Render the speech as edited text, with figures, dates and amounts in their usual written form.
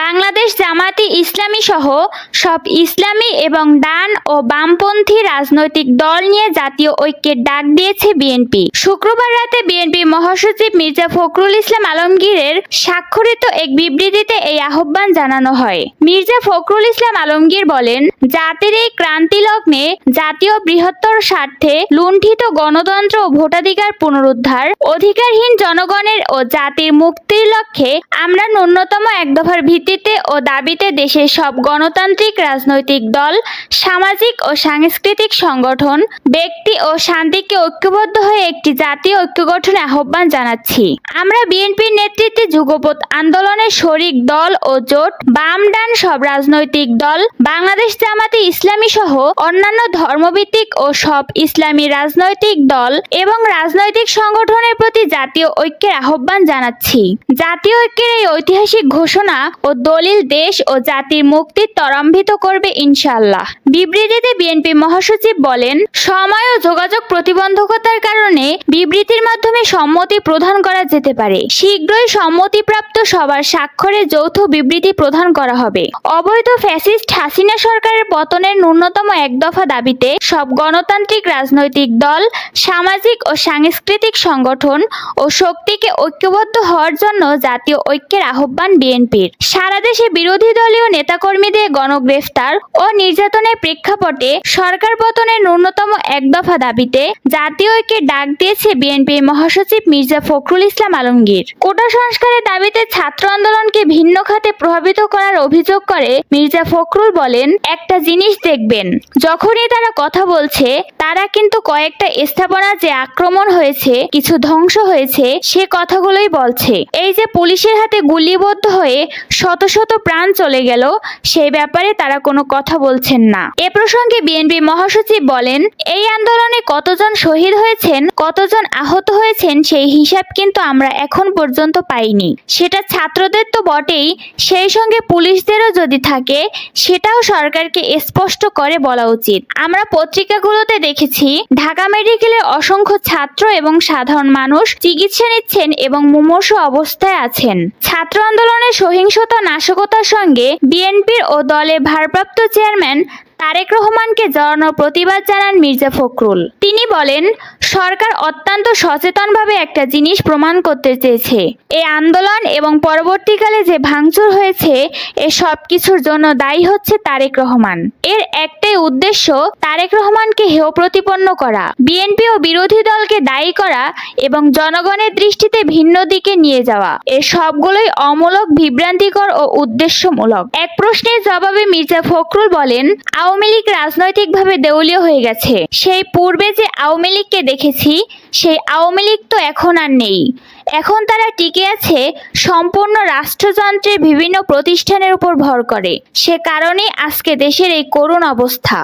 বাংলাদেশ জামায়াতে ইসলামী সহ সব ইসলামী এবং ডান ও বামপন্থী রাজনৈতিক দল নিয়ে জাতীয় ঐক্যের ডাক দিয়েছে বিএনপি। শুক্রবার রাতে বিএনপি মহাসচিব মির্জা ফখরুল ইসলাম আলমগীরের স্বাক্ষরিত এক বিবৃতিতে এই আহ্বান জানানো হয়। মির্জা ফখরুল ইসলাম আলমগীর বলেন, জাতির এই ক্রান্তি লগ্নে জাতীয় বৃহত্তর স্বার্থে লুণ্ঠিত গণতন্ত্র ও ভোটাধিকার পুনরুদ্ধার, অধিকারহীন জনগণের ও জাতির মুক্তির লক্ষ্যে আমরা ন্যূনতম এক দফার ভিত্তিতে ও দাবিতে দেশের সব গণতান্ত্রিক রাজনৈতিক দল, সামাজিক ও সাংস্কৃতিক সংগঠন, ব্যক্তি ও শান্তিকে ঐক্যবদ্ধ হয়ে একটি জাতীয় ঐক্য গঠনে আহ্বান জানাচ্ছি। আমরা বিএনপির নেতৃত্বে যুগপৎ আন্দোলনের শরিক দল ও জোট, বাম ডান সব রাজনৈতিক দল, বাংলাদেশ জামায়াতে ইসলামী সহ অন্যান্য ধর্মভিত্তিক ও সব ইসলামী রাজনৈতিক দল এবং রাজনৈতিক সংগঠনের প্রতি জাতীয় ঐক্যের আহ্বান জানাচ্ছি। জাতীয় ঐক্যের এই ঐতিহাসিক ঘোষণা ও দলিল দেশ ও জাতির মুক্তি ত্বরান্বিত করবে ইনশাআল্লাহ। বিবৃতিতে বিএনপি মহাসচিব বলেন, সময় ও যোগাযোগ প্রতিবন্ধকতার কারণে বিবৃতির মাধ্যমে সম্মতি প্রদান করা যেতে পারে। শীঘ্রই সম্মতিপ্রাপ্ত সবার স্বাক্ষরে যৌথ বিবৃতি প্রদান করা হবে। অবৈধ ফ্যাসিস্ট হাসিনা সরকারের পতনের ন্যূনতম এক দফা দাবিতে সব গণতান্ত্রিক রাজনৈতিক দল, সামাজিক ও সাংস্কৃতিক সংগঠন ও শক্তিকে ঐক্যবদ্ধ হওয়ার জন্য জাতীয় ঐক্যের আহ্বান বিএনপির। সারা দেশে বিরোধী দলীয় নেতাকর্মীদের গণগ্রেফতার ও নির্যাতনের প্রেক্ষাপটে সরকার পতনের ন্যূনতম এক দফা দাবিতে জাতীয় ঐক্যের ডাক দিয়েছে বিএনপির মহাসচিব মির্জা ফখরুল ইসলাম আলমগীর। কোটা সংস্কারের দাবিতে ছাত্র আন্দোলনকে ভিন্ন খাতে প্রভাবিত করার অভিযোগ করে মির্জা ফখরুল বলেন, একটা জিনিস দেখবেন, যখনই তারা কথা বলছে তারা কিন্তু কয়েকটা স্থাপনা যে আক্রমণ হয়েছে, কিছু ধ্বংস হয়েছে, সে কথাগুলোই বলছে। এই যে পুলিশের হাতে গুলিবদ্ধ হয়ে শত শত প্রাণ চলে গেল, সেই ব্যাপারে তারা কোনো কথা বলছেন না। এ প্রসঙ্গে বিএনপি মহাসচিব বলেন, এই আন্দোলনে কতজন শহীদ হয়েছেন, কতজন আহত হয়েছেন সেই হিসাব কিন্তু আমরা এখন পর্যন্ত পাইনি। সেটা ছাত্রদের তো বটেই, সেই সঙ্গে পুলিশদেরও যদি থাকে সেটাও সরকারকে স্পষ্ট করে বলা উচিত। আমরা পত্রিকাগুলোতে দেখেছি ঢাকা মেডিকেলের অসংখ্য ছাত্র এবং সাধারণ মানুষ চিকিৎসা নিচ্ছেন এবং মুমূর্ষু অবস্থায় আছেন। ছাত্র আন্দোলনের সহিংসতা নাশকতার সঙ্গে বিএনপির ও দলের ভারপ্রাপ্ত চেয়ারম্যান তারেক রহমানকে জড়ানোর প্রতিবাদ জানান মির্জা ফখরুল। তিনি বলেন, সরকার অত্যন্ত সচেতনভাবে একটা জিনিস প্রমাণ করতে চেয়েছে, এই আন্দোলন এবং পরবর্তীকালে যে ভাঙচুর হয়েছে এ সব কিছুর জন্য দায়ী হচ্ছে তারেক রহমান। এর একটাই উদ্দেশ্য, তারেক রহমানকে হেয় প্রতিপন্ন করা, বিএনপি ও বিরোধী দলকে দায়ী করা এবং জনগণের দৃষ্টিতে ভিন্ন দিকে নিয়ে যাওয়া। এ সবগুলোই অমূলক, বিভ্রান্তিকর ও উদ্দেশ্যমূলক। এক প্রশ্নের জবাবে মির্জা ফখরুল বলেন, আওয়ামী লীগ রাজনৈতিকভাবে দেউলিয়া হয়ে গেছে। সেই পূর্বে যে আওয়ামী লীগকে দেখেছি সেই আওয়ামী লীগ তো এখন আর নেই। এখন তারা টিকে আছে সম্পূর্ণ রাষ্ট্রযন্ত্রের বিভিন্ন প্রতিষ্ঠানের উপর ভর করে। সে কারণেই আজকে দেশের এই করুণ অবস্থা।